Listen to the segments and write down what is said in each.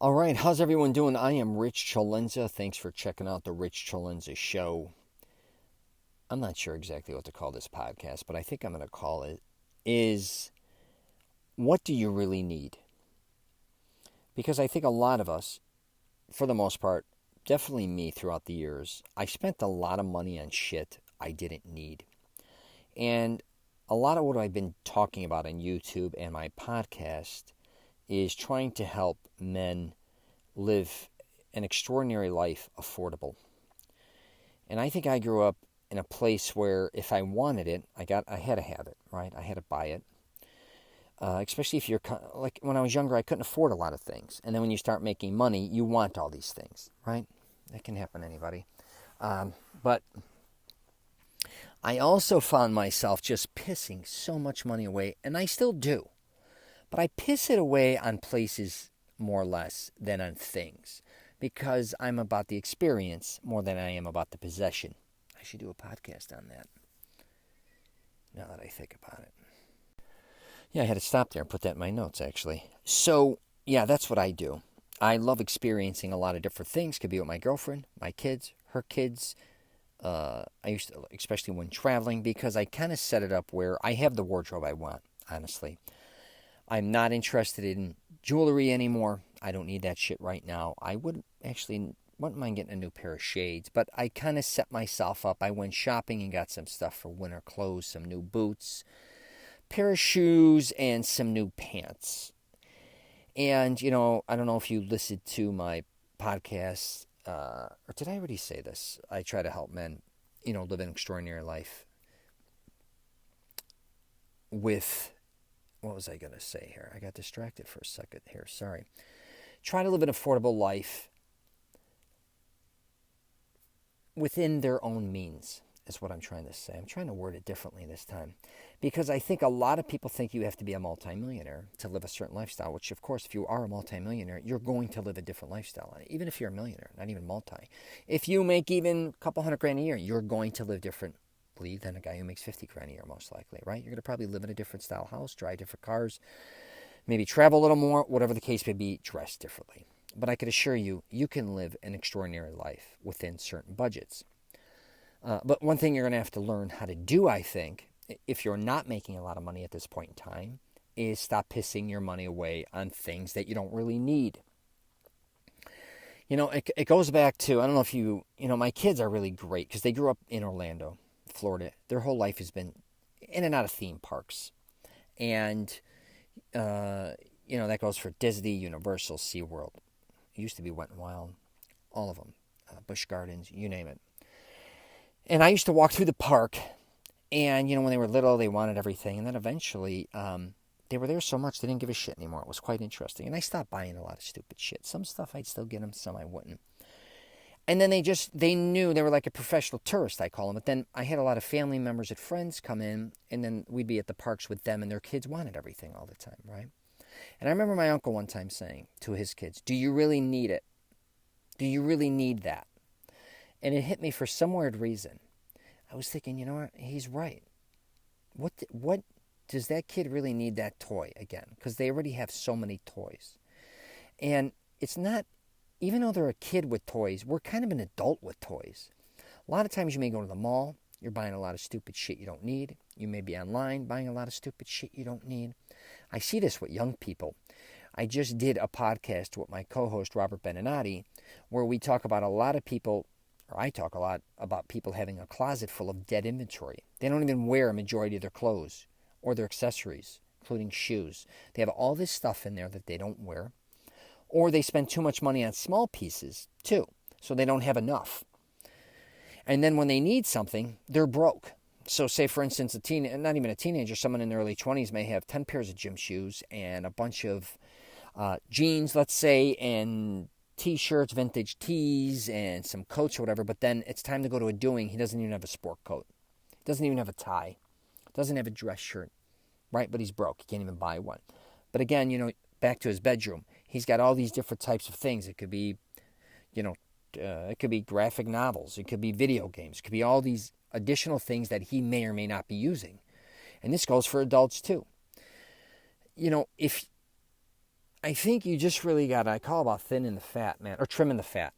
All right, how's everyone doing? I am Rich CELENZA. Thanks for checking out the Rich CELENZA show. I'm not sure exactly what to call this podcast, but I think I'm going to call it is what do you really need? Because I think a lot of us, for the most part, definitely me throughout the years, I spent a lot of money on shit I didn't need. And a lot of what I've been talking about on YouTube and my podcast is trying to help men live an extraordinary life affordable. And I think I grew up in a place where if I wanted it, I had to have it, right? I had to buy it. Especially if you're like when I was younger, I couldn't afford a lot of things. And then when you start making money, you want all these things, right? That can happen to anybody. But I also found myself just pissing so much money away, and I still do. But I piss it away on places more or less than on things because I'm about the experience more than I am about the possession. I should do a podcast on that now that I think about it. Yeah, I had to stop there and put that in my notes, actually. So, yeah, that's what I do. I love experiencing a lot of different things. Could be with my girlfriend, my kids, her kids. I used to, especially when traveling, because I kind of set it up where I have the wardrobe I want, honestly. I'm not interested in jewelry anymore. I don't need that shit right now. I wouldn't mind getting a new pair of shades, but I kind of set myself up. I went shopping and got some stuff for winter clothes, some new boots, pair of shoes, and some new pants. And, I don't know if you listened to my podcast, or did I already say this? I try to help men, live an extraordinary life with... What was I going to say here? I got distracted for a second here. Sorry. Try to live an affordable life within their own means is what I'm trying to say. I'm trying to word it differently this time because I think a lot of people think you have to be a multimillionaire to live a certain lifestyle, which, of course, if you are a multimillionaire, you're going to live a different lifestyle. Even if you're a millionaire, not even multi. If you make even a couple $100,000 a year, you're going to live different than a guy who makes $50,000 a year, most likely, right? You're going to probably live in a different style house, drive different cars, maybe travel a little more, whatever the case may be, dress differently. But I can assure you, you can live an extraordinary life within certain budgets. But one thing you're going to have to learn how to do, I think, if you're not making a lot of money at this point in time, is stop pissing your money away on things that you don't really need. It goes back to, I don't know if my kids are really great because they grew up in Orlando, Florida. Their whole life has been in and out of theme parks. And, that goes for Disney, Universal, SeaWorld. It used to be Wet n Wild. All of them. Busch Gardens, you name it. And I used to walk through the park. And, when they were little, they wanted everything. And then eventually, they were there so much they didn't give a shit anymore. It was quite interesting. And I stopped buying a lot of stupid shit. Some stuff I'd still get them, some I wouldn't. And then they knew they were like a professional tourist, I call them. But then I had a lot of family members and friends come in, and then we'd be at the parks with them, and their kids wanted everything all the time, right? And I remember my uncle one time saying to his kids, "Do you really need it? Do you really need that?" And it hit me for some weird reason. I was thinking, you know what? He's right. What does that kid really need that toy again? Because they already have so many toys. And it's not... Even though they're a kid with toys, we're kind of an adult with toys. A lot of times you may go to the mall, you're buying a lot of stupid shit you don't need. You may be online buying a lot of stupid shit you don't need. I see this with young people. I just did a podcast with my co-host Robert Beninati where we talk about a lot of people, or I talk a lot about people having a closet full of dead inventory. They don't even wear a majority of their clothes or their accessories, including shoes. They have all this stuff in there that they don't wear. Or they spend too much money on small pieces, too, so they don't have enough. And then when they need something, they're broke. So say, for instance, not even a teenager, someone in their early 20s may have 10 pairs of gym shoes and a bunch of jeans, let's say, and T-shirts, vintage tees, and some coats or whatever. But then it's time to go to a doing. He doesn't even have a sport coat. He doesn't even have a tie. Doesn't have a dress shirt, right? But he's broke. He can't even buy one. But again, back to his bedroom. He's got all these different types of things. It could be, it could be graphic novels. It could be video games. It could be all these additional things that he may or may not be using. And this goes for adults too. If I think you just really got to, I call about thinning the fat, man, or trimming the fat.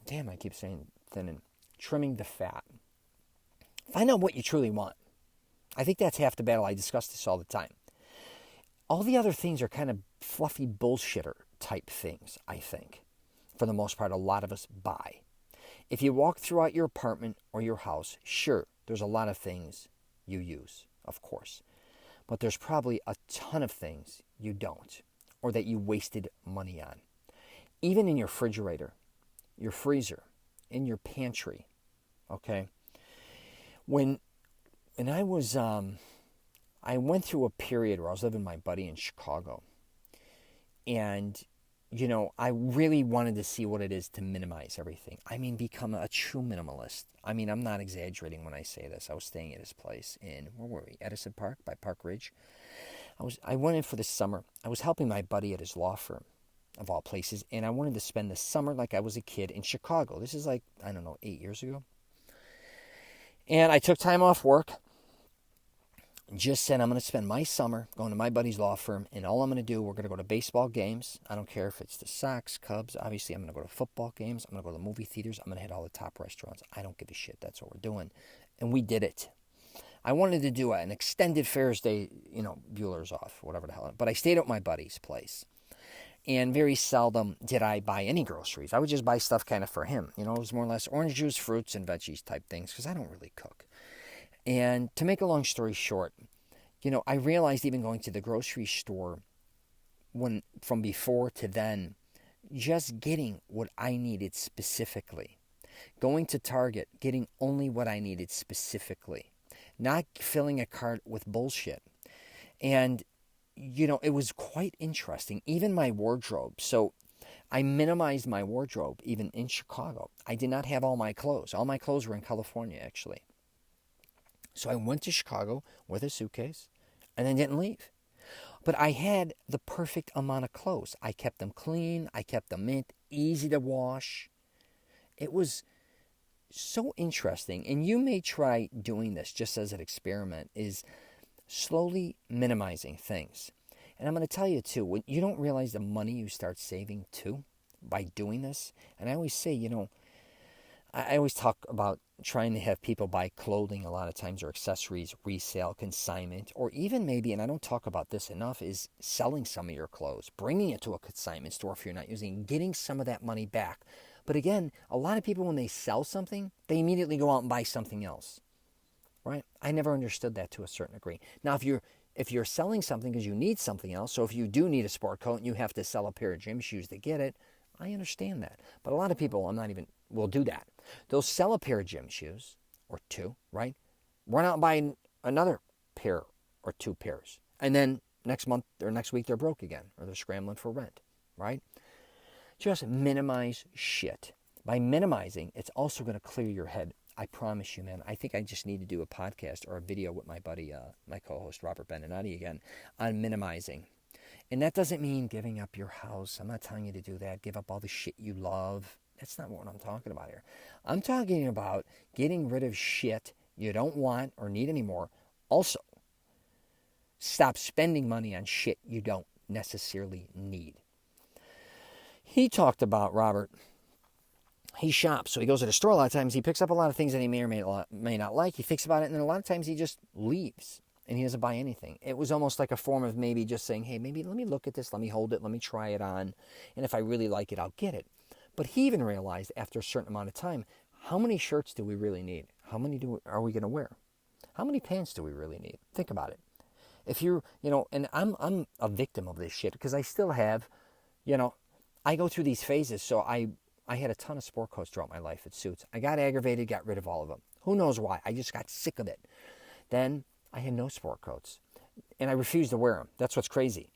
Damn, I keep saying thinning. Trimming the fat. Find out what you truly want. I think that's half the battle. I discuss this all the time. All the other things are kind of fluffy bullshitter type things, I think. For the most part, a lot of us buy. If you walk throughout your apartment or your house, sure, there's a lot of things you use, of course. But there's probably a ton of things you don't, or that you wasted money on. Even in your refrigerator, your freezer, in your pantry, okay? When I was, I went through a period where I was living with my buddy in Chicago. And, you know, I really wanted to see what it is to minimize everything. I mean, become a true minimalist. I mean, I'm not exaggerating when I say this. I was staying at his place in, where were we? Edison Park by Park Ridge. I went in for the summer. I was helping my buddy at his law firm, of all places, and I wanted to spend the summer like I was a kid in Chicago. This is like, I don't know, 8 years ago. And I took time off work. Just said I'm going to spend my summer going to my buddy's law firm, and all I'm going to do, we're going to go to baseball games. I don't care if it's the Sox, Cubs. Obviously, I'm going to go to football games. I'm going to go to movie theaters. I'm going to hit all the top restaurants. I don't give a shit. That's what we're doing. And we did it. I wanted to do an extended Ferris Day, you know, Bueller's off, whatever the hell. But I stayed at my buddy's place. And very seldom did I buy any groceries. I would just buy stuff kind of for him. You know, it was more or less orange juice, fruits, and veggies type things because I don't really cook. And to make a long story short, you know, I realized even going to the grocery store from before to then, just getting what I needed specifically. Going to Target, getting only what I needed specifically. Not filling a cart with bullshit. And, you know, it was quite interesting. Even my wardrobe. So I minimized my wardrobe even in Chicago. I did not have all my clothes. All my clothes were in California, actually. So I went to Chicago with a suitcase and then didn't leave. But I had the perfect amount of clothes. I kept them clean. I kept them mint, easy to wash. It was so interesting. And you may try doing this just as an experiment, is slowly minimizing things. And I'm going to tell you too, when you don't realize the money you start saving too by doing this. And I always say, you know, I always talk about trying to have people buy clothing a lot of times, or accessories, resale, consignment, or even maybe, and I don't talk about this enough, is selling some of your clothes, bringing it to a consignment store if you're not using, getting some of that money back. But again, a lot of people, when they sell something, they immediately go out and buy something else, right? I never understood that to a certain degree. Now, if you're selling something because you need something else, so if you do need a sport coat and you have to sell a pair of gym shoes to get it, I understand that. But a lot of people, will do that. They'll sell a pair of gym shoes, or two, right? Run out and buy another pair or two pairs. And then next month or next week, they're broke again, or they're scrambling for rent, right? Just minimize shit. By minimizing, it's also going to clear your head. I promise you, man. I think I just need to do a podcast or a video with my buddy, my co-host, Robert Beninati again, on minimizing. And that doesn't mean giving up your house. I'm not telling you to do that. Give up all the shit you love. That's not what I'm talking about here. I'm talking about getting rid of shit you don't want or need anymore. Also, stop spending money on shit you don't necessarily need. He talked about, Robert, he shops. So he goes to the store a lot of times. He picks up a lot of things that he may or may not like. He thinks about it, and then a lot of times he just leaves. And he doesn't buy anything. It was almost like a form of maybe just saying, hey, maybe let me look at this, let me hold it, let me try it on. And if I really like it, I'll get it. But he even realized after a certain amount of time, how many shirts do we really need? How many are we going to wear? How many pants do we really need? Think about it. If you're, and I'm a victim of this shit because I still have, I go through these phases. So I had a ton of sport coats throughout my life at Suits. I got aggravated, got rid of all of them. Who knows why? I just got sick of it. Then I had no sport coats, and I refused to wear them. That's what's crazy.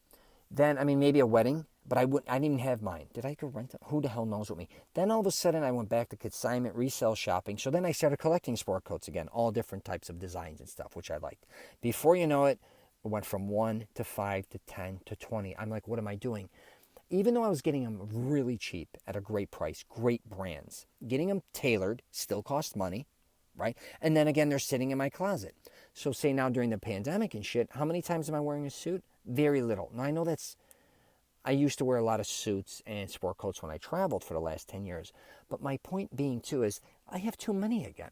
Then, maybe a wedding, but I didn't even have mine. Did I go rent them? Who the hell knows with me? Then all of a sudden, I went back to consignment, resale shopping. So then I started collecting sport coats again, all different types of designs and stuff, which I liked. Before you know it, it went from 1 to 5 to 10 to 20. I'm like, what am I doing? Even though I was getting them really cheap at a great price, great brands, getting them tailored still cost money, right? And then again, they're sitting in my closet. So say now during the pandemic and shit, how many times am I wearing a suit? Very little. Now I know that's I used to wear a lot of suits and sport coats when I traveled for the last 10 years. But my point being, too, is I have too many again.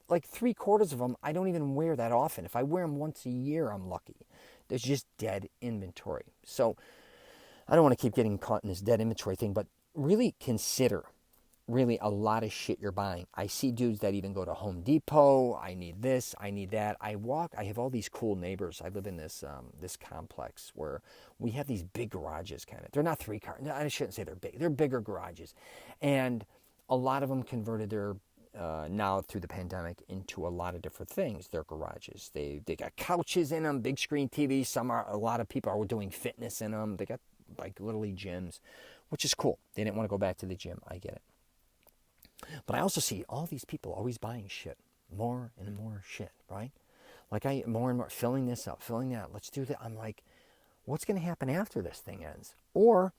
Like 3/4 of them, I don't even wear that often. If I wear them once a year, I'm lucky. There's just dead inventory. So I don't want to keep getting caught in this dead inventory thing, but really consider really a lot of shit you're buying. I see dudes that even go to Home Depot. I need this, I need that. I have all these cool neighbors. I live in this this complex where we have these big garages kind of. They're not 3 car. No, I shouldn't say they're big. They're bigger garages. And a lot of them converted their now through the pandemic into a lot of different things. Their garages. They got couches in them, big screen TVs. A lot of people are doing fitness in them. They got like literally gyms, which is cool. They didn't want to go back to the gym. I get it. But I also see all these people always buying shit, more and more shit, right? Like more and more filling this up, filling that. Let's do that. I'm like, what's going to happen after this thing ends? Or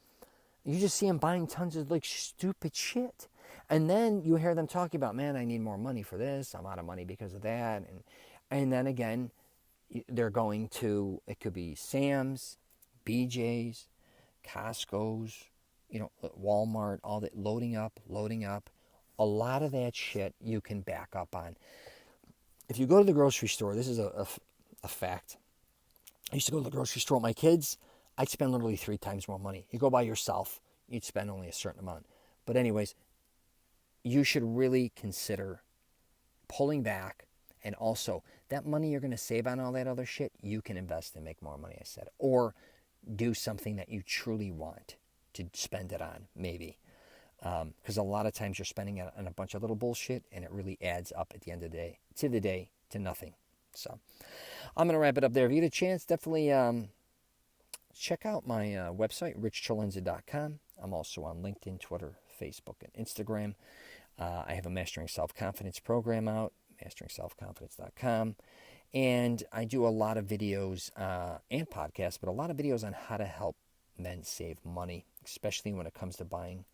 you just see them buying tons of like stupid shit, and then you hear them talking about, man, I need more money for this. I'm out of money because of that, and then again, they're going to, it could be Sam's, BJ's, Costco's, Walmart, all that, loading up. A lot of that shit you can back up on. If you go to the grocery store, this is a fact. I used to go to the grocery store with my kids. I'd spend literally 3 times more money. You go by yourself, you'd spend only a certain amount. But anyways, you should really consider pulling back. And also, that money you're going to save on all that other shit, you can invest and make more money, I said. Or do something that you truly want to spend it on, maybe. Because a lot of times you're spending it on a bunch of little bullshit, and it really adds up at the end of the day to nothing. So I'm going to wrap it up there. If you get a chance, definitely check out my website, richcelenza.com. I'm also on LinkedIn, Twitter, Facebook, and Instagram. I have a Mastering Self-Confidence program out, masteringselfconfidence.com. And I do a lot of videos and podcasts, but a lot of videos on how to help men save money, especially when it comes to buying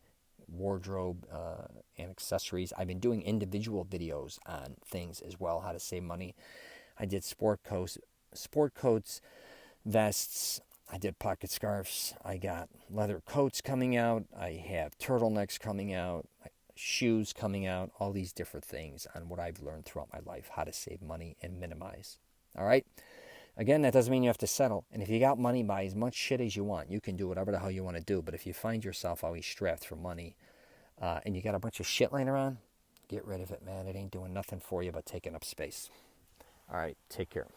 wardrobe and accessories. I've been doing individual videos on things as well, how to save money. I did sport coats, vests. I did pocket scarves. I got leather coats coming out. I have turtlenecks coming out, shoes coming out, all these different things on what I've learned throughout my life, how to save money and minimize. All right? Again, that doesn't mean you have to settle. And if you got money, buy as much shit as you want. You can do whatever the hell you want to do. But if you find yourself always strapped for money and you got a bunch of shit laying around, get rid of it, man. It ain't doing nothing for you but taking up space. All right, take care.